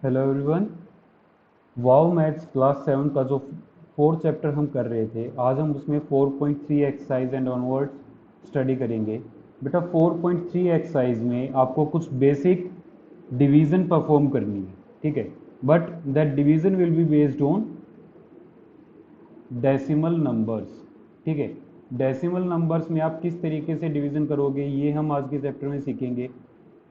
Hello everyone. Wow maths class 7 का जो fourth chapter हम कर रहे थे, आज हम उसमें 4.3 एक्सरसाइज एंड ऑनवर्ड्स स्टडी करेंगे। बेटा 4.3 एक्सरसाइज में आपको कुछ बेसिक डिवीज़न परफॉर्म करनी है, ठीक है। But that division will be based on decimal numbers, ठीक है। डेसिमल नंबर्स में आप किस तरीके से डिवीज़न करोगे, ये हम आज के चैप्टर में सीखेंगे।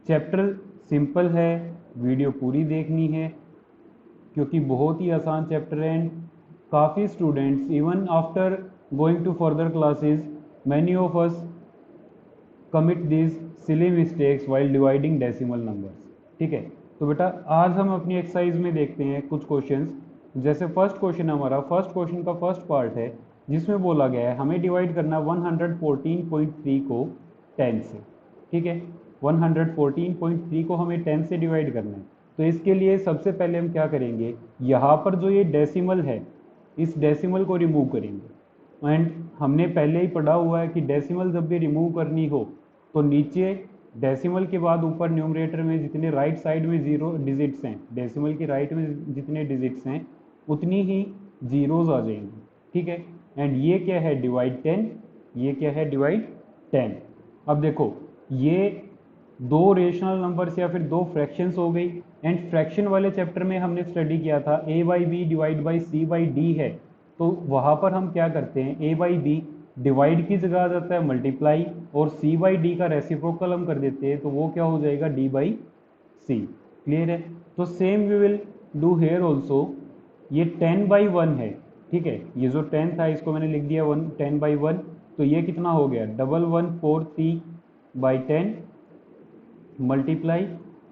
चैप्टर सिंपल है, वीडियो पूरी देखनी है क्योंकि बहुत ही आसान चैप्टर है। एंड काफ़ी students even after going to further classes many of us commit this silly mistakes while dividing decimal numbers, ठीक है। तो बेटा आज हम अपनी एक्सरसाइज में देखते हैं कुछ क्वेश्चंस। जैसे फर्स्ट क्वेश्चन हमारा, फर्स्ट क्वेश्चन का फर्स्ट पार्ट है जिसमें बोला गया है हमें डिवाइड करना 114.3 को 10 से, ठीक है। 114.3 को हमें 10 से डिवाइड करना है। तो इसके लिए सबसे पहले हम क्या करेंगे, यहाँ पर जो ये डेसिमल है इस डेसिमल को रिमूव करेंगे। एंड हमने पहले ही पढ़ा हुआ है कि डेसिमल जब भी रिमूव करनी हो तो नीचे डेसिमल के बाद ऊपर न्यूमरेटर में जितने राइट साइड में जीरो डिजिट्स हैं, डेसिमल के राइट में जितने डिजिट्स हैं उतनी ही जीरोज आ जाएंगी, ठीक है। एंड ये क्या है, डिवाइड 10। ये क्या है, डिवाइड 10। अब देखो ये दो रेशनल नंबर्स या फिर दो फ्रैक्शंस हो गई। एंड फ्रैक्शन वाले चैप्टर में हमने स्टडी किया था A by B divide by C by D है। तो वहाँ पर हम क्या करते हैं, ए बाई बी डिवाइड की जगह आ जाता है मल्टीप्लाई, और सी बाई डी का रेसिप्रोकल हम कर देते हैं, तो वो क्या हो जाएगा, डी बाई सी। क्लियर है। तो same we will do here also. ये 10/1 है, ठीक है। ये जो 10 था इसको मैंने लिख दिया 10/1। तो ये कितना हो गया, 1143/10 मल्टीप्लाई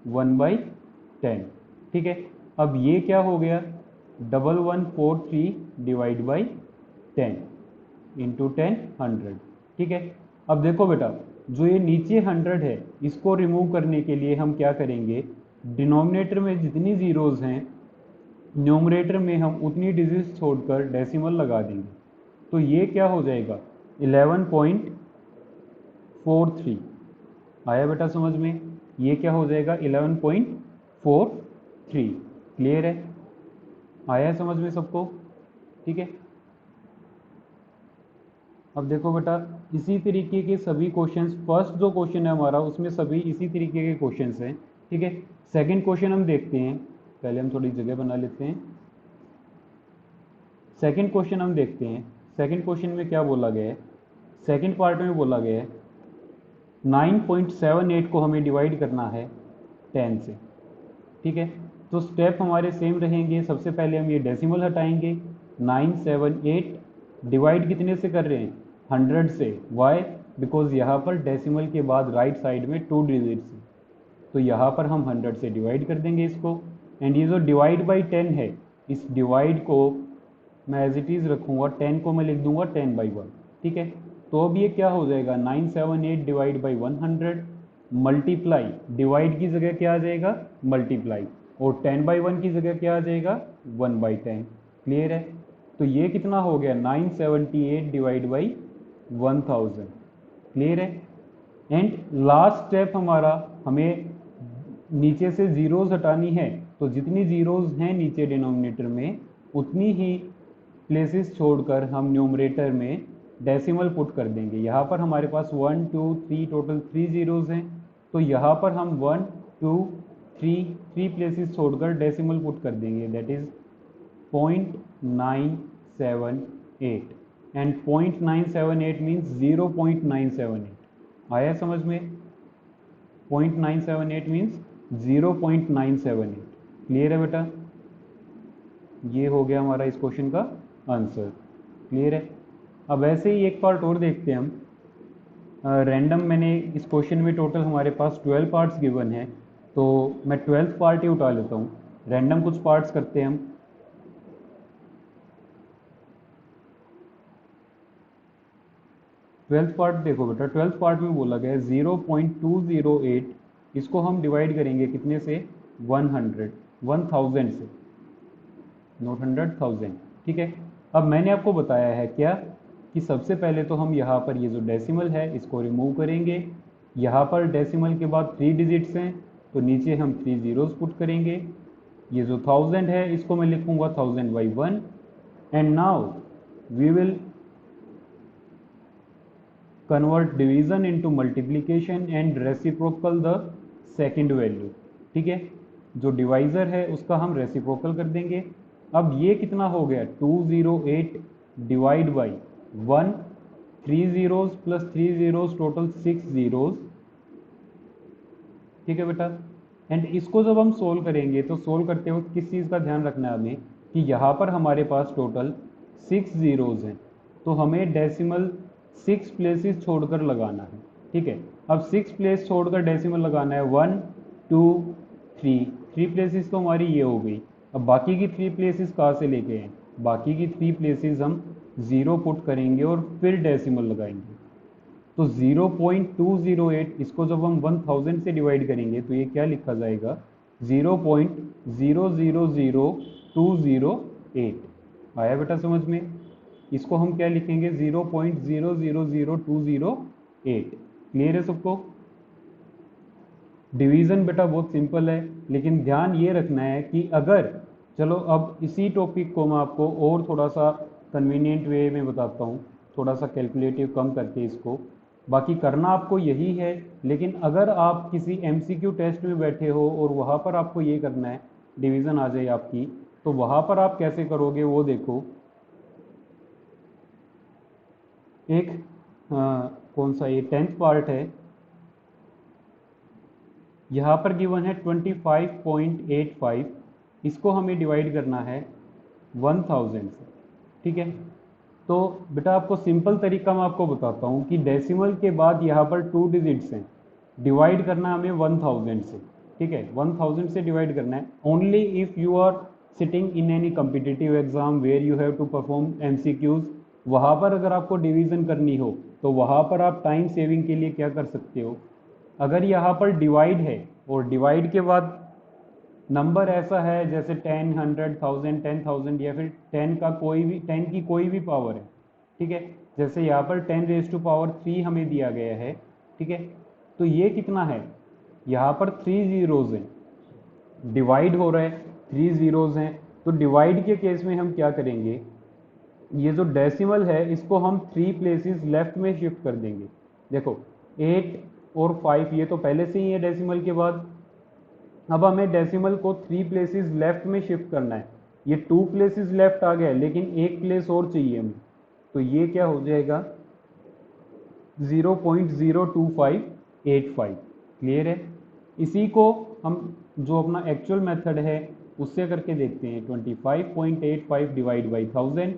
1/10, ठीक है। अब ये क्या हो गया, 1143 डिवाइड बाई 10 इंटू 10 100, ठीक है। अब देखो बेटा जो ये नीचे 100 है इसको रिमूव करने के लिए हम क्या करेंगे, डिनोमिनेटर में जितनी जीरोज हैं न्यूमरेटर में हम उतनी डिजिट्स छोड़कर डेसिमल लगा देंगे। तो ये क्या हो जाएगा, 11.43। आया बेटा समझ में, ये क्या हो जाएगा 11.43। क्लियर है, आया समझ में सबको, ठीक है। अब देखो बेटा इसी तरीके के सभी क्वेश्चंस, फर्स्ट जो क्वेश्चन है हमारा उसमें सभी इसी तरीके के क्वेश्चंस हैं, ठीक है। सेकंड क्वेश्चन हम देखते हैं, पहले हम थोड़ी जगह बना लेते हैं। सेकंड क्वेश्चन हम देखते हैं। सेकंड क्वेश्चन में क्या बोला गया है, सेकंड पार्ट में बोला गया है 9.78 को हमें डिवाइड करना है 10 से, ठीक है। तो स्टेप हमारे सेम रहेंगे। सबसे पहले हम ये डेसिमल हटाएंगे, 978 डिवाइड कितने से कर रहे हैं, 100 से। वाई, बिकॉज यहाँ पर डेसिमल के बाद राइट साइड में 2 डिजिट्स हैं, तो यहाँ पर हम 100 से डिवाइड कर देंगे इसको। एंड ये जो डिवाइड बाई 10 है, इस डिवाइड को मैं एज इट इज़ रखूँगा, 10 को मैं लिख दूंगा 10/1, ठीक है। तो अब ये क्या हो जाएगा, 978 डिवाइड बाई 100 मल्टीप्लाई, डिवाइड की जगह क्या आ जाएगा, मल्टीप्लाई, और 10/1 की जगह क्या आ जाएगा, 1/10। क्लियर है। तो ये कितना हो गया, 978 डिवाइड बाई 1000। क्लियर है। एंड लास्ट स्टेप हमारा, हमें नीचे से जीरोज हटानी है, तो जितनी जीरोज हैं नीचे डिनोमिनेटर में उतनी ही प्लेसेस छोड़कर हम न्यूमरेटर में डेसिमल पुट कर देंगे। यहाँ पर हमारे पास 1 2 3 टोटल 3 जीरोज हैं, तो यहाँ पर हम 1 2 3 प्लेसेस छोड़कर डेसिमल पुट कर देंगे, दैट इज 0.978। And 0.978 means 0.978। आया समझ में, 0.978 मीन्स 0.978। क्लियर है बेटा, ये हो गया हमारा इस क्वेश्चन का आंसर। क्लियर है। अब ऐसे ही एक पार्ट और देखते हैं हम। रैंडम मैंने इस क्वेश्चन में टोटल हमारे पास 12 पार्ट्स गिवन है, तो मैं 12th पार्ट ही उठा लेता हूँ। रैंडम कुछ पार्ट्स करते हैं हम। ट्वेल्थ पार्ट देखो बेटा, ट्वेल्थ पार्ट में बोला गया है 0.208, इसको हम डिवाइड करेंगे कितने से, 100, 1000 से, नोट 100,000, ठीक है। अब मैंने आपको बताया है क्या, कि सबसे पहले तो हम यहाँ पर ये जो डेसिमल है इसको रिमूव करेंगे। यहाँ पर डेसिमल के बाद 3 डिजिट्स हैं, तो नीचे हम 3 जीरोस पुट करेंगे। ये जो 1000 है इसको मैं लिखूंगा 1000/1 and now we will convert division into multiplication and reciprocal the second value. ठीक है, जो डिवाइजर है उसका हम रेसिप्रोकल कर देंगे। अब ये कितना हो गया 208 divide by 1, 3 zeros plus 3 zeros total 6 zeros। ठीक है बेटा, एंड इसको जब हम सोल्व करेंगे तो सोल्व करते वक्त किस चीज़ का ध्यान रखना है हमें कि यहाँ पर हमारे पास टोटल 6 zeros हैं, तो हमें डेसिमल 6 प्लेसेस छोड़कर लगाना है। ठीक है, अब 6 प्लेस छोड़कर डेसिमल लगाना है 1 2 3 प्लेसेस तो हमारी ये हो गई। अब बाकी की 3 प्लेसेस कहाँ से लेके हैं, बाकी की 3 प्लेसेस हम 0 पुट करेंगे और फिर डेसिमल लगाएंगे। तो 0.208 इसको जब हम 1000 से डिवाइड करेंगे तो ये क्या लिखा जाएगा 0.000208। आया बेटा समझ में, इसको हम क्या लिखेंगे 0.000208। क्लियर है सबको। डिवीज़न बेटा बहुत सिंपल है, लेकिन ध्यान ये रखना है कि अगर, चलो अब इसी टॉपिक को मैं आपको और थोड़ा सा कन्वीनियंट वे में बताता हूँ, थोड़ा सा कैलकुलेटिव कम करके इसको। बाकी करना आपको यही है, लेकिन अगर आप किसी एमसीक्यू टेस्ट में बैठे हो और वहाँ पर आपको ये करना है, डिवीज़न आ जाए आपकी, तो वहाँ पर आप कैसे करोगे वो देखो। एक कौन सा ये 10th पार्ट है, यहाँ पर गिवन है 25.85, इसको हमें डिवाइड करना है 1000 से। ठीक है, तो बेटा आपको सिंपल तरीका मैं आपको बताता हूँ कि डेसिमल के बाद यहाँ पर 2 डिजिट्स हैं, डिवाइड करना हमें 1000 से। ठीक है, 1000 से डिवाइड करना है। Only if you are sitting in any competitive exam where you have to perform MCQs, वहाँ पर अगर आपको डिवीज़न करनी हो तो वहाँ पर आप टाइम सेविंग के लिए क्या कर सकते हो, अगर यहाँ पर डिवाइड है और डिवाइड के बाद नंबर ऐसा है जैसे 10 100 1000 10,000 या फिर 10 का कोई भी 10 की कोई भी पावर है। ठीक है, जैसे यहाँ पर 10⁻³ हमें दिया गया है। ठीक है, तो ये कितना है, यहाँ पर 3 zeros हैं, डिवाइड हो रहा है 3 zeros हैं, तो डिवाइड के केस में हम क्या करेंगे, ये जो डेसिमल है इसको हम 3 प्लेसेस लेफ्ट में शिफ्ट कर देंगे। देखो 8 और 5 ये तो पहले से ही है डेसिमल के बाद, अब हमें डेसिमल को 3 प्लेसेस लेफ्ट में शिफ्ट करना है। ये 2 प्लेसेस लेफ्ट आ गया, लेकिन एक प्लेस और चाहिए हमें, तो ये क्या हो जाएगा 0.02585। क्लियर है। इसी को हम जो अपना एक्चुअल मेथड है उससे करके देखते हैं 25.85 डिवाइड बाई 1000।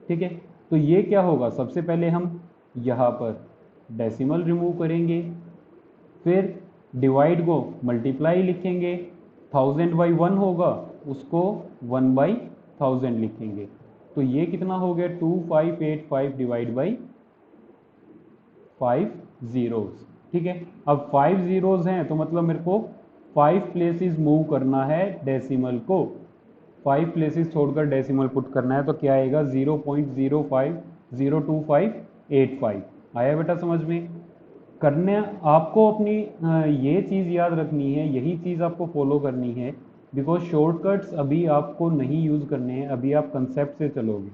ठीक है, तो ये क्या होगा, सबसे पहले हम यहाँ पर डेसिमल रिमूव करेंगे, फिर डिवाइड को मल्टीप्लाई लिखेंगे, 1000/1 होगा उसको 1/1000 लिखेंगे, तो ये कितना हो गया 2585 डिवाइड बाई 5 zeros। ठीक है, अब 5 zeros हैं तो मतलब मेरे को 5 प्लेसेस मूव करना है डेसिमल को, 5 प्लेसेस छोड़कर डेसिमल पुट करना है, तो क्या आएगा 0.0502585। आया बेटा समझ में। करने आपको अपनी ये चीज़ याद रखनी है, यही चीज़ आपको फॉलो करनी है, बिकॉज शॉर्टकट्स अभी आपको नहीं यूज़ करने हैं, अभी आप कंसेप्ट से चलोगे।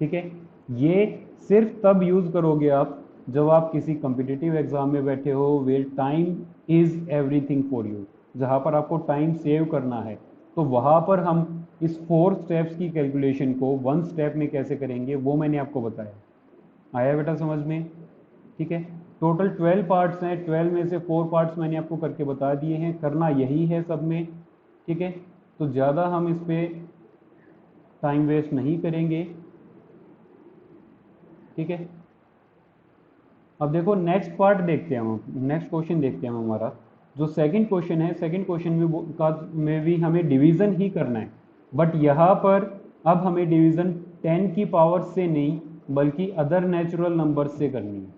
ठीक है, ये सिर्फ तब यूज़ करोगे आप जब आप किसी कम्पिटिटिव एग्जाम में बैठे हो where time is everything for you, जहाँ पर आपको टाइम सेव करना है, तो वहाँ पर हम इस 4 स्टेप्स की कैलकुलेशन को 1 स्टेप में कैसे करेंगे वो मैंने आपको बताया। आया बेटा समझ में। ठीक है, टोटल 12 पार्ट्स हैं, 12 में से 4 पार्ट्स मैंने आपको करके बता दिए हैं, करना यही है सब में। ठीक है, तो ज़्यादा हम इस पर टाइम वेस्ट नहीं करेंगे। ठीक है, अब देखो नेक्स्ट पार्ट देखते हैं हम, नेक्स्ट क्वेश्चन देखते हैं हम। हमारा जो सेकंड क्वेश्चन है, सेकंड क्वेश्चन में भी हमें डिवीज़न ही करना है, बट यहाँ पर अब हमें डिवीज़न 10 की पावर से नहीं बल्कि अदर नेचुरल नंबर से करनी है।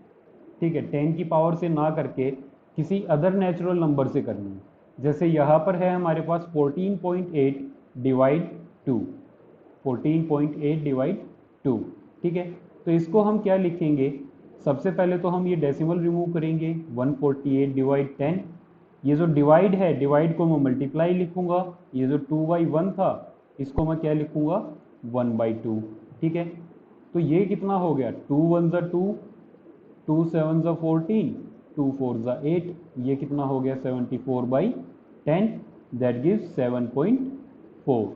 ठीक है, 10 की पावर से ना करके किसी अदर नेचुरल नंबर से करनी है। जैसे यहाँ पर है हमारे पास 14.8 डिवाइड 2, 14.8 डिवाइड 2। ठीक है, तो इसको हम क्या लिखेंगे, सबसे पहले तो हम ये डेसिमल रिमूव करेंगे 148 डिवाइड 10, ये जो डिवाइड है, डिवाइड को मैं मल्टीप्लाई लिखूंगा, ये जो 2/1 था इसको मैं क्या लिखूंगा 1/2। ठीक है, तो ये कितना हो गया 2 1 ज़ा 2, 2 7 ज़ा 14, 2 4 ज़ा 8, ये कितना हो गया 74/10, दैट गिव्स 7.4।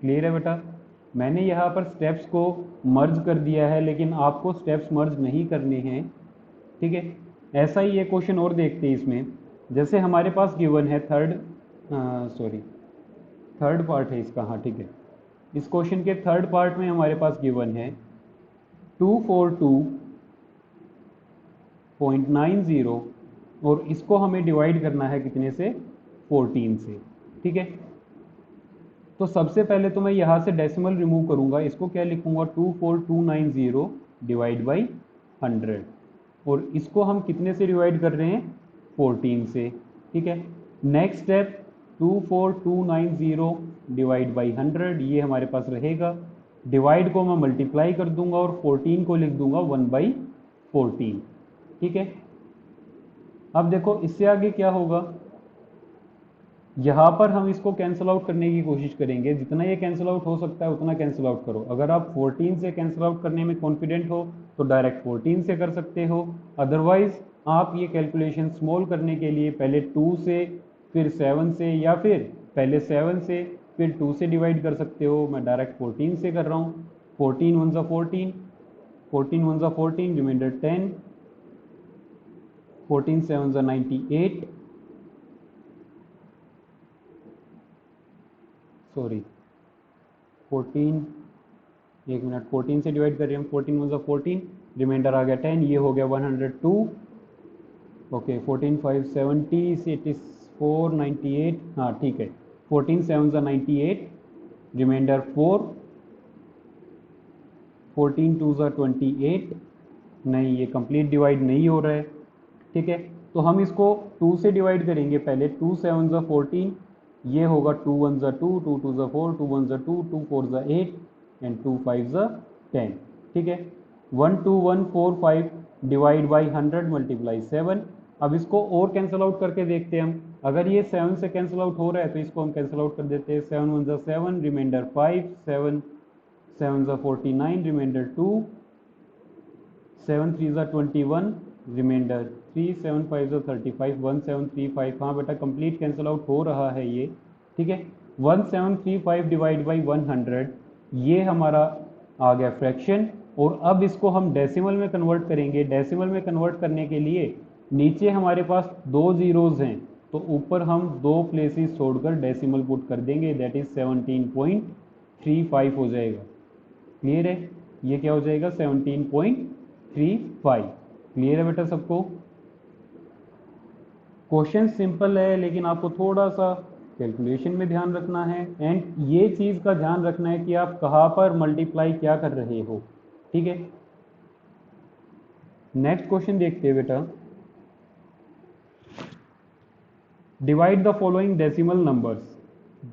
क्लियर है बेटा। मैंने यहाँ पर स्टेप्स को मर्ज कर दिया है, लेकिन आपको स्टेप्स मर्ज नहीं करने हैं। ठीक है, ऐसा ही ये क्वेश्चन और देखते हैं इसमें। जैसे हमारे पास गिवन है थर्ड पार्ट है इसका, हाँ ठीक है। इस क्वेश्चन के थर्ड पार्ट में हमारे पास गिवन है 242.90 और इसको हमें डिवाइड करना है कितने से 14 से। ठीक है, तो सबसे पहले तो मैं यहाँ से डेसिमल रिमूव करूँगा, इसको क्या लिखूँगा 24290 डिवाइड बाई 100, और इसको हम कितने से डिवाइड कर रहे हैं 14 से। ठीक है, नेक्स्ट स्टेप 24290 डिवाइड बाई 100, ये हमारे पास रहेगा। डिवाइड को मैं मल्टीप्लाई कर दूंगा और 14 को लिख दूंगा 1/14। ठीक है, अब देखो इससे आगे क्या होगा, यहाँ पर हम इसको कैंसिल आउट करने की कोशिश करेंगे, जितना ये कैंसिल आउट हो सकता है उतना कैंसिल आउट करो। अगर आप 14 से कैंसिल आउट करने में कॉन्फिडेंट हो तो डायरेक्ट 14 से कर सकते हो, अदरवाइज आप ये कैलकुलेशन स्मॉल करने के लिए पहले 2 से फिर 7 से, या फिर पहले 7 से फिर 2 से डिवाइड कर सकते हो। मैं डायरेक्ट 14 से कर रहा हूँ। 14 1 ज़ा 14, 14 1 ज़ा 14, रिमाइंडर 10, 14 7 ज़ा 98, सॉरी 14, एक मिनट, 14 से डिवाइड कर रहे हैं हम, 14 1 ज़ा 14, रिमाइंडर आ गया 10, ये हो गया 102। ओके 14 5 70, 84 98, हाँ ठीक है, 14 7 ज़ा 98, रिमाइंडर 4, 14 2 ज़ा 28, नहीं ये कंप्लीट डिवाइड नहीं हो रहा है। ठीक है, तो हम इसको 2 से डिवाइड करेंगे पहले, 2 7 ज़ा 14, ये होगा 2 1 ज़ा 2, 2 2 ज़ा 4, 2 1 ज़ा 2, 2 4 ज़ा 8 एंड 2 5 ज़ा 10। ठीक है, 1 2 1 4 5 डिवाइड बाई 100 मल्टीप्लाई 7। अब इसको और कैंसिल आउट करके देखते हैं हम। अगर ये 7 से कैंसिल आउट हो रहा है तो इसको हम कैंसिल आउट कर देते हैं। 7 1 ज़ा 7, रिमाइंडर 5, 7 7 ज़ा 49, रिमाइंडर 2, 7 3 ज़ा 21, रिमाइंडर 3, 7 5 ज़ा 35, 1735। हाँ बेटा कंप्लीट कैंसिल आउट हो रहा है ये। ठीक है, 1735 डिवाइड बाई 100, ये हमारा आ गया फ्रैक्शन। और अब इसको हम डेसिमल में कन्वर्ट करेंगे। डेसिमल में कन्वर्ट करने के लिए नीचे हमारे पास 2 जीरोज हैं, तो ऊपर हम 2 प्लेसेस छोड़कर डेसिमल पुट कर देंगे, दैट इज 17.35 हो जाएगा। क्लियर है, ये क्या हो जाएगा 17.35। क्लियर है बेटा सबको। क्वेश्चन सिंपल है, लेकिन आपको थोड़ा सा कैलकुलेशन में ध्यान रखना है, एंड ये चीज़ का ध्यान रखना है कि आप कहाँ पर मल्टीप्लाई क्या कर रहे हो। ठीक है, नेक्स्ट क्वेश्चन देखते हैं बेटा। Divide the following decimal numbers.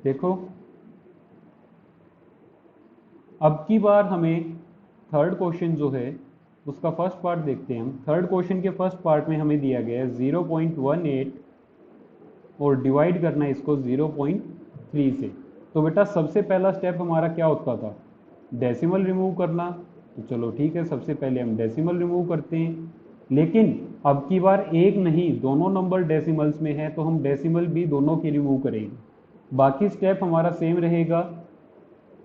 देखो अब की बार हमें थर्ड क्वेश्चन जो है उसका फर्स्ट पार्ट देखते हैं हम। थर्ड क्वेश्चन के फर्स्ट पार्ट में हमें दिया गया है 0.18 और डिवाइड करना है इसको 0.3 से। तो बेटा सबसे पहला स्टेप हमारा क्या होता था, डेसिमल रिमूव करना। तो चलो ठीक है, सबसे पहले हम डेसिमल रिमूव करते हैं, लेकिन अब की बार एक नहीं दोनों नंबर डेसिमल्स में है, तो हम डेसिमल भी दोनों की रिमूव करेंगे। बाकी स्टेप हमारा सेम रहेगा।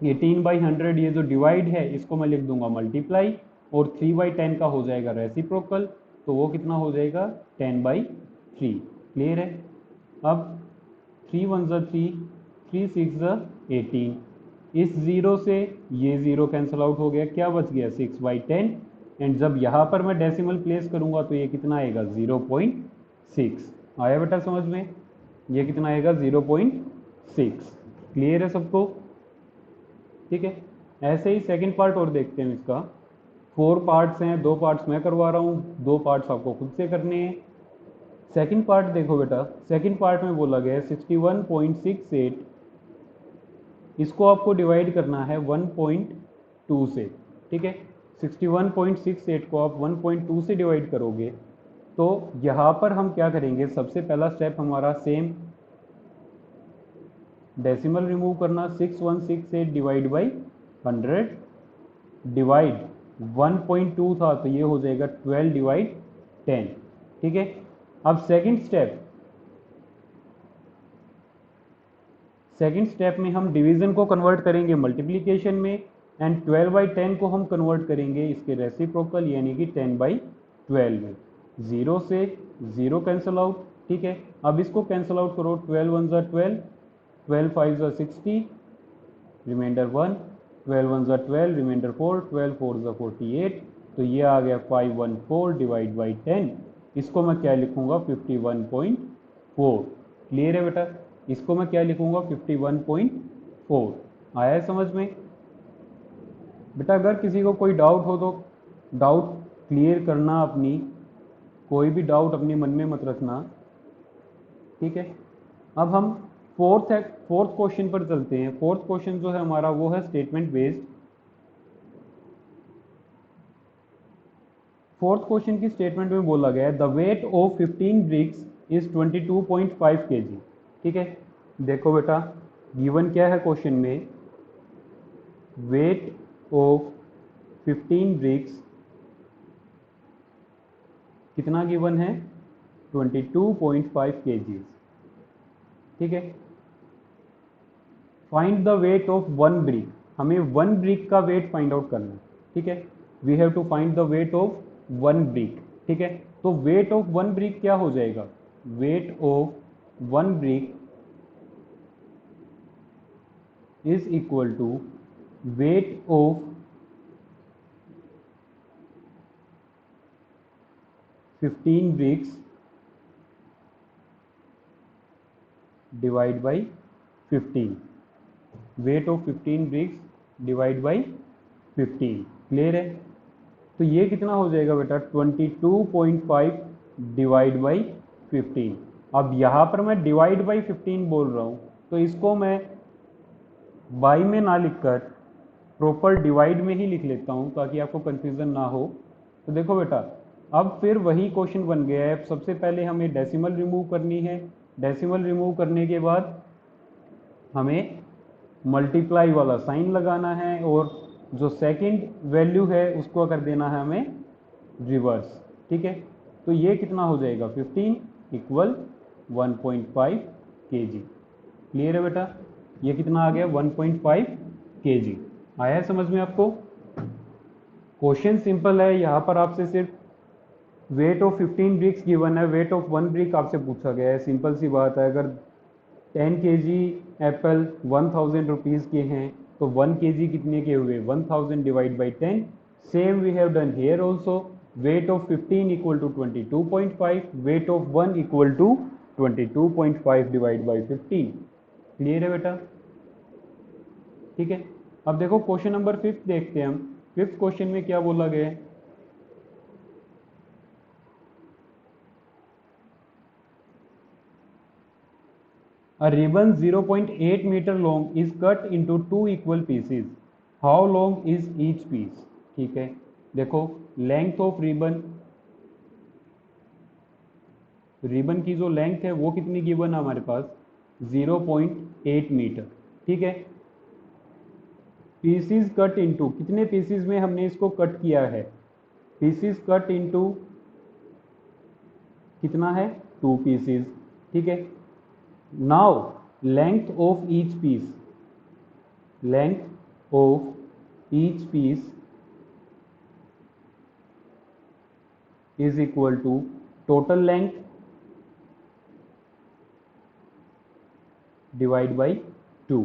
18/100 ये जो डिवाइड है इसको मैं लिख दूंगा मल्टीप्लाई, और 3/10 का हो जाएगा रेसिप्रोकल, तो वो कितना हो जाएगा 10/3। क्लियर है। अब 3 1 ज़ा 3, 3 6 ज़ा 18, इस ज़ीरो से ये ज़ीरो कैंसिल आउट हो गया, क्या बच गया 6/10, एंड जब यहाँ पर मैं डेसिमल प्लेस करूँगा तो ये कितना आएगा 0.6। आया बेटा समझ में, ये कितना आएगा 0.6। क्लियर है सबको। ठीक है, ऐसे ही सेकंड पार्ट और देखते हैं इसका। 4 पार्ट्स हैं, 2 पार्ट्स मैं करवा रहा हूँ, 2 पार्ट्स आपको खुद से करने हैं। सेकंड पार्ट देखो बेटा, सेकंड पार्ट में बोला गया है 61.68, इसको आपको डिवाइड करना है 1.2 से। ठीक है, 61.68 को आप 1.2 से डिवाइड करोगे तो यहाँ पर हम क्या करेंगे, सबसे पहला स्टेप हमारा सेम, डेसिमल रिमूव करना, 6168 डिवाइड बाई 100 डिवाइड 1.2 था तो ये हो जाएगा 12 डिवाइड 10। ठीक है, अब सेकंड स्टेप में हम डिवीजन को कन्वर्ट करेंगे मल्टीप्लिकेशन में, एंड 12/10 को हम कन्वर्ट करेंगे इसके रेसिप्रोकल यानी कि 10/12 में। 0 से 0 कैंसिल आउट। ठीक है, अब इसको कैंसिल आउट करो, 12 1 12, 12 5 60, रिमाइंडर 1, 12 1 12, रिमाइंडर 4, 12 4 48। तो ये आ गया 514 डिवाइड बाई 10। इसको मैं क्या लिखूंगा, 51.4। क्लियर है बेटा, इसको मैं क्या लिखूंगा, 51.4। आया है समझ में बेटा? अगर किसी को कोई डाउट हो तो डाउट क्लियर करना, अपनी कोई भी डाउट अपने मन में मत रखना। ठीक है, अब हम फोर्थ क्वेश्चन पर चलते हैं। फोर्थ क्वेश्चन जो है हमारा वो है स्टेटमेंट बेस्ड। फोर्थ क्वेश्चन की स्टेटमेंट में बोला गया है the weight of 15 bricks is 22.5 kg। ठीक है, देखो बेटा गिवन क्या है क्वेश्चन में, वेट ऑफ 15 ब्रिक्स कितना गिवन है, 22.5 kg। ठीक है, find the weight of one brick, हमें वन ब्रिक का वेट फाइंड आउट करना है। ठीक है, we have to find the weight of one brick. ठीक है, तो वेट ऑफ वन ब्रिक क्या हो जाएगा, weight of one brick is equal to weight of 15 bricks divide by 15, weight of 15 bricks divide by 15। Clear है, तो ये कितना हो जाएगा बेटा, 22.5 डिवाइड बाई 15। अब यहाँ पर मैं डिवाइड बाई 15 बोल रहा हूँ, तो इसको मैं बाई में ना लिखकर प्रॉपर डिवाइड में ही लिख लेता हूँ ताकि आपको कंफ्यूजन ना हो। तो देखो बेटा, अब फिर वही क्वेश्चन बन गया है। सबसे पहले हमें डेसिमल रिमूव करनी है, डेसिमल रिमूव करने के बाद हमें मल्टीप्लाई वाला साइन लगाना है, और जो सेकंड वैल्यू है उसको कर देना है हमें रिवर्स। ठीक है, तो ये कितना हो जाएगा, 15 इक्वल 1.5 kg। क्लियर है बेटा, ये कितना आ गया, 1.5 kg। आया है समझ में आपको? क्वेश्चन सिंपल है, यहाँ पर आपसे सिर्फ वेट ऑफ 15 ब्रिक्स गिवन है, वेट ऑफ वन ब्रिक आपसे पूछा गया है। सिंपल सी बात है, अगर 10 kg एप्पल 1000 रुपीज़ के हैं तो 1 kg कितने के हुए, 1000 divide by 10। Same we have done here also, weight of 15 equal to 22.5, weight of 1 equal to 22.5 divide by 15। Clear है बेटा? ठीक है, अब देखो क्वेश्चन नंबर 5 देखते हैं हम। 5th क्वेश्चन में क्या बोला गया है, A ribbon 0.8 meter long is cut into two equal pieces. How long is each piece? ठीक है, देखो लेंथ ऑफ रिबन की जो लेंथ है वो कितनी गिवन है हमारे पास, 0.8 मीटर। ठीक है, पीसीज कट इनटू, कितने पीसीज में हमने इसको कट किया है, पीसीज कट इनटू कितना है, 2 पीसीज। ठीक है, now length of each piece, length of each piece is equal to total length divide by 2।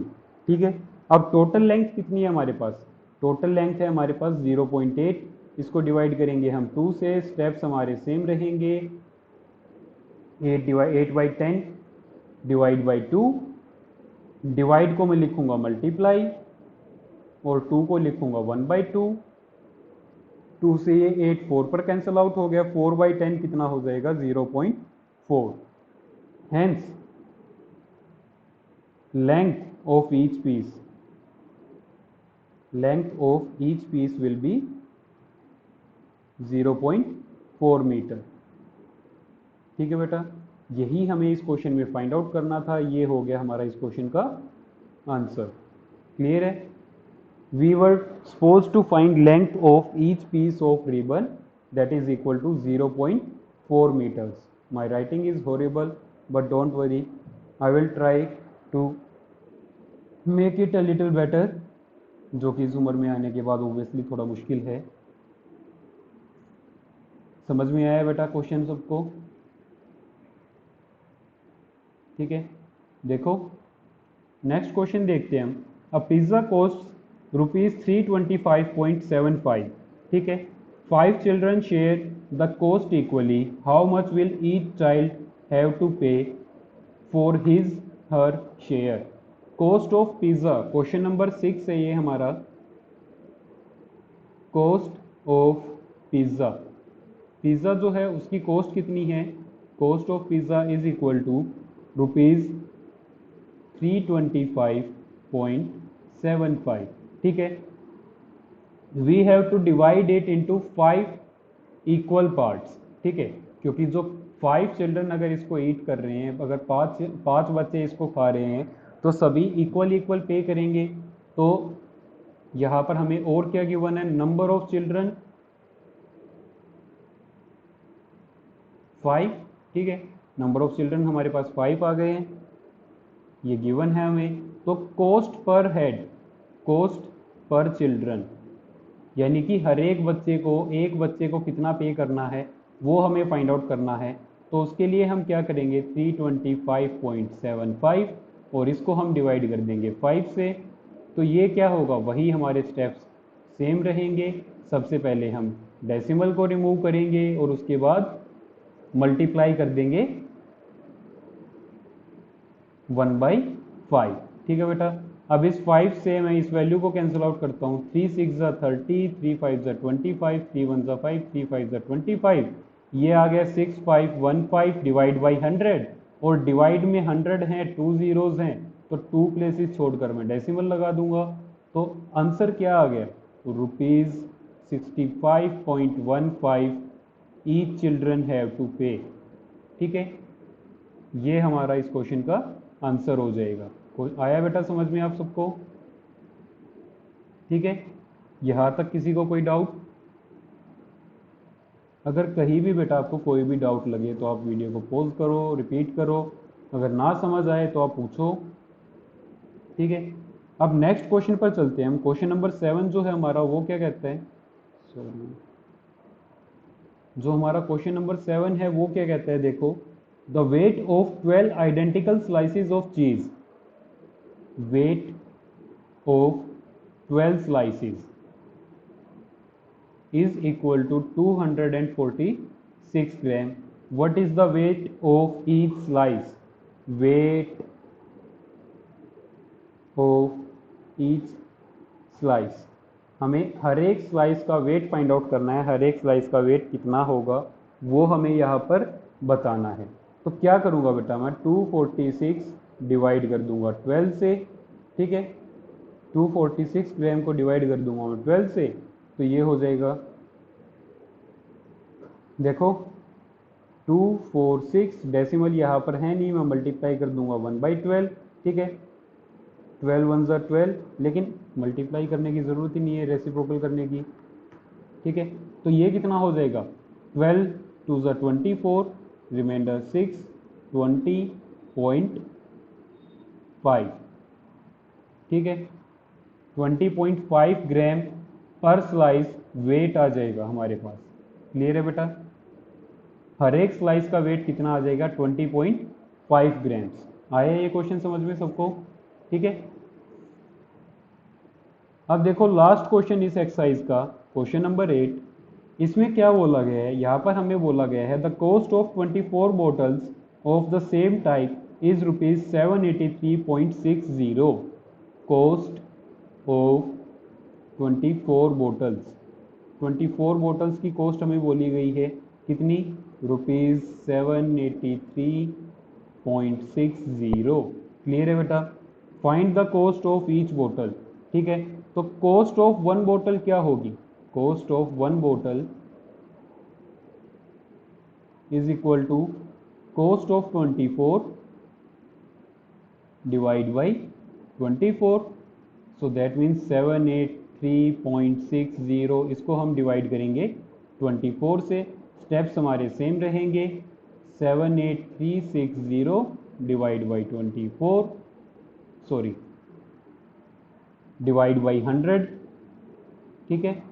ठीक है, अब टोटल लेंथ कितनी है हमारे पास, टोटल लेंथ है हमारे पास 0.8, इसको डिवाइड करेंगे हम 2 से, स्टेप्स हमारे सेम रहेंगे, 8 बाई 10 डिवाइड बाई 2, डिवाइड को मैं लिखूंगा मल्टीप्लाई और 2 को लिखूंगा 1/2। 2 से ये 8 4 पर कैंसिल आउट हो गया, 4/10 कितना हो जाएगा, 0.4। Hence length of each piece, length of each piece will be 0.4 meter। ठीक है बेटा, यही हमें इस क्वेश्चन में फाइंड आउट करना था। ये हो गया हमारा इस क्वेश्चन का आंसर। क्लियर है? We were suppose to find length of each piece of ribbon that is equal to 0.4 meters. My writing is horrible, but don't worry, I will try to make it a little better, जो कि इस उम्र में आने के बाद obviously थोड़ा मुश्किल है। समझ में आया बेटा क्वेश्चन सबको? ठीक है, देखो नेक्स्ट क्वेश्चन देखते हैं हम। अ पिज्ज़ा कॉस्ट ₹325.75। ठीक है, 5 children share the cost equally. How much will each child have to pay for his her share? Cost of pizza, question number 6 है ये हमारा। कॉस्ट ऑफ पिज्ज़ा, पिज़्ज़ा जो है उसकी कॉस्ट कितनी है? Cost of pizza is equal to ₹325.75। ठीक है, we have to divide it into 5 equal parts. ठीक है, क्योंकि जो 5 चिल्ड्रन अगर इसको ईट कर रहे हैं, अगर पाँच बच्चे इसको खा रहे हैं, तो सभी इक्वल इक्वल पे करेंगे। तो यहाँ पर हमें और क्या गिवन है? Number of children 5। ठीक है, नंबर ऑफ चिल्ड्रन हमारे पास 5 आ गए हैं, ये गिवन है हमें। तो cost per head, cost per children, यानी कि हर एक बच्चे को कितना पे करना है वो हमें फाइंड आउट करना है। तो उसके लिए हम क्या करेंगे? 325.75 और इसको हम डिवाइड कर देंगे 5 से। तो ये क्या होगा? वही हमारे स्टेप्स सेम रहेंगे। सबसे पहले हम डेसिमल को रिमूव करेंगे और उसके बाद मल्टीप्लाई कर देंगे 1/5। ठीक है बेटा, अब इस 5 से मैं इस वैल्यू को कैंसिल आउट करता हूँ। 3 6 ज़ा 30, 3 5 ज़ा 25, 3 1 ज़ा 5, 3 5 ज़ा 25। ये आ गया 6515 डिवाइड बाई 100, और डिवाइड में 100 हैं, 2 जीरोज हैं, तो 2 प्लेसेस छोड़कर मैं डेसिमल लगा दूंगा। तो आंसर क्या आ गया? ₹65.15 ईच चिल्ड्रन हैव टू पे। ठीक है, ये हमारा इस क्वेश्चन का आंसर हो जाएगा। कोई आया बेटा समझ में आप सबको? ठीक है, यहाँ तक किसी को कोई डाउट? अगर कहीं भी बेटा आपको कोई भी डाउट लगे तो आप वीडियो को पॉज करो, रिपीट करो, अगर ना समझ आए तो आप पूछो। ठीक है, अब नेक्स्ट क्वेश्चन पर चलते हैं हम। क्वेश्चन नंबर 7 जो है हमारा, वो क्या कहता है? सॉरी, जो हमारा क्वेश्चन नंबर 7 है वो क्या कहता है? देखो, the weight of 12 identical slices of चीज, weight of 12 slices is equal to 246 gram. What is the weight of each slice? Weight of each slice, हमें हर एक स्लाइस का वेट फाइंड आउट करना है। हर एक स्लाइस का वेट कितना होगा वो हमें यहाँ पर बताना है। तो क्या करूँगा बेटा? मैं 246 डिवाइड कर दूंगा 12 से। ठीक है, 246 ग्राम को डिवाइड कर दूंगा मैं 12 से, तो ये हो जाएगा, देखो 246 डेसिमल यहाँ पर है नहीं, मैं मल्टीप्लाई कर दूंगा 1/12। ठीक है, 12 1 ज़ा 12, लेकिन मल्टीप्लाई करने की ज़रूरत ही नहीं है, रेसिप्रोकल करने की। ठीक है, तो ये कितना हो जाएगा? 12 2 ज़ा 24, रिमाइंडर 6, 20.5। ठीक है, 20.5 ग्राम पर स्लाइस वेट आ जाएगा हमारे पास। क्लियर है बेटा? हर एक स्लाइस का वेट कितना आ जाएगा? 20.5 ग्राम्स। आया ये क्वेश्चन समझ में सबको? ठीक है, अब देखो लास्ट क्वेश्चन इस एक्सरसाइज का, क्वेश्चन नंबर 8। इसमें क्या बोला गया है? यहाँ पर हमें बोला गया है the cost of 24 bottles of the same type is ₹783.60। Cost of 24 bottles, 24 bottles की कॉस्ट हमें बोली गई है कितनी? ₹783.60। क्लियर है बेटा? Find the cost of each bottle. ठीक है, तो कॉस्ट ऑफ 1 बॉटल क्या होगी? Cost of 1 bottle is equal to cost of 24 divide by 24, so that means 783.60, इसको हम डिवाइड करेंगे 24 से। स्टेप्स हमारे सेम रहेंगे, 78360 divide by 24, sorry divide by 100, ठीक है,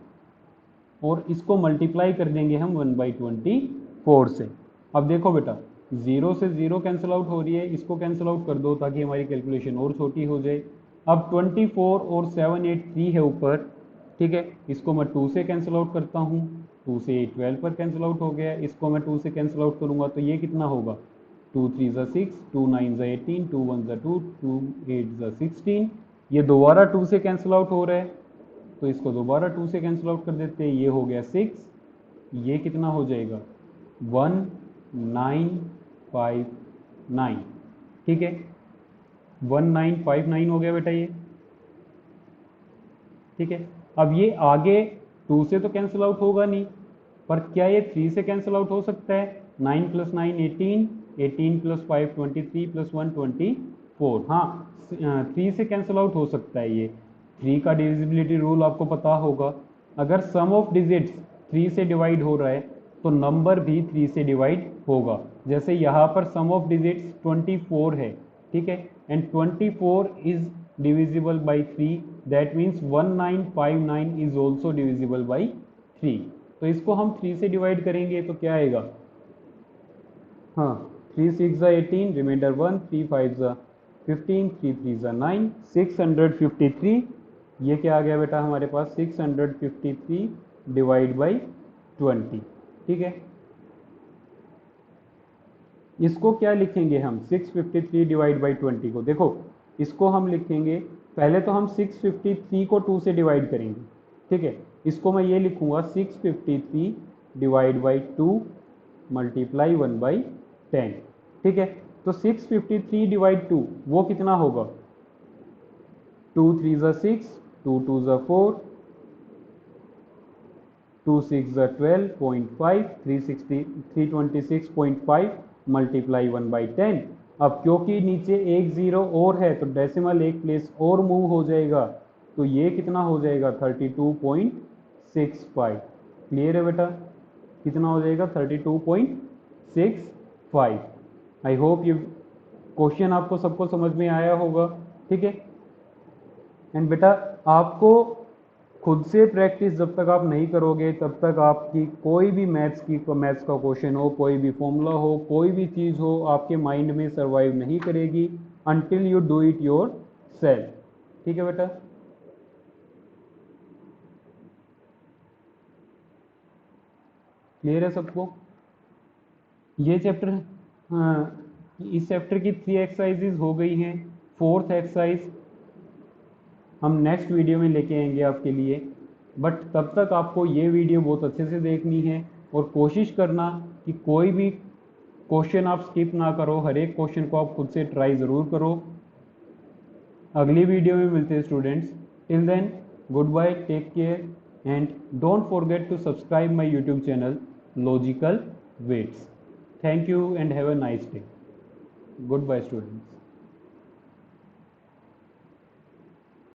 और इसको मल्टीप्लाई कर देंगे हम 1/24 से। अब देखो बेटा, 0 से 0 कैंसिल आउट हो रही है, इसको कैंसिल आउट कर दो ताकि हमारी कैलकुलेशन और छोटी हो जाए। अब 24 और 783 है ऊपर, ठीक है, इसको मैं 2 से कैंसिल आउट करता हूँ, 2 से 12 पर कैंसिल आउट हो गया, इसको मैं 2 से कैंसिल आउट करूँगा तो ये कितना होगा, 2 3 ज़ा 6, 2 9 ज़ा 18, 2 1 ज़ा 2, 2 8 ज़ा 16, ये दोबारा 2 से कैंसिल आउट हो रहा है तो इसको दोबारा 2 से कैंसिल आउट कर देते हैं, ये हो गया 6, ये कितना हो जाएगा 1959, ठीक है, 1959 हो गया बेटा ये, ठीक है। अब ये आगे 2 से तो कैंसिल आउट होगा नहीं, पर क्या ये 3 से कैंसिल आउट हो सकता है, 9 + 9 18, 18 + 5 23 + 1 24, हाँ 3 से कैंसिल आउट हो सकता है ये। 3 का डिविजिबिलिटी रूल आपको पता होगा, अगर सम ऑफ डिजिट्स 3 से डिवाइड हो रहा है तो नंबर भी 3 से डिवाइड होगा। जैसे यहाँ पर सम ऑफ डिजिट्स 24 है, ठीक है, and 24 is divisible by 3, that means 1959 is also divisible by 3। तो इसको हम 3 से डिवाइड करेंगे तो क्या आएगा, हाँ 3 6 ज़ा 18, रिमाइंडर 1, 3 5 ज़ा 15, 3 3 ज़ा 9, 653, ये क्या आ गया बेटा हमारे पास 653 डिवाइड बाई 20, ठीक है। इसको क्या लिखेंगे हम, 653 डिवाइड बाई 20 को, देखो इसको हम लिखेंगे, पहले तो हम 653 को 2 से डिवाइड करेंगे, ठीक है, इसको मैं ये लिखूंगा 653 डिवाइड बाई 2 मल्टीप्लाई 1/10, ठीक है। तो 653 डिवाइड 2 वो कितना होगा, 2 3 ज़ा 6, 2 2 ज़ा 4, 2 6 ज़ा 12.5, 326.5 मल्टीप्लाई 1/10। अब क्योंकि नीचे एक जीरो और है तो डेसिमल एक प्लेस और मूव हो जाएगा, तो ये कितना हो जाएगा 32.65, क्लियर है बेटा, कितना हो जाएगा 32.65। आई होप ये क्वेश्चन आपको सबको समझ में आया होगा, ठीक है। एंड बेटा आपको खुद से प्रैक्टिस जब तक आप नहीं करोगे तब तक आपकी कोई भी मैथ्स का क्वेश्चन हो, कोई भी फॉर्मूला हो, कोई भी चीज़ हो, आपके माइंड में सर्वाइव नहीं करेगी until you do it yourself, ठीक है बेटा। क्लियर है सबको, ये चैप्टर, हाँ इस चैप्टर की 3 एक्सरसाइजेज हो गई हैं, 4th एक्सरसाइज हम नेक्स्ट वीडियो में लेके आएंगे आपके लिए, बट तब तक आपको ये वीडियो बहुत अच्छे से देखनी है और कोशिश करना कि कोई भी क्वेश्चन आप स्किप ना करो, हर एक क्वेश्चन को आप खुद से ट्राई ज़रूर करो। अगली वीडियो में मिलते हैं students, till then good bye, take care and don't forget to subscribe my YouTube channel Logical Weights. Thank you and have a nice day. Good bye students.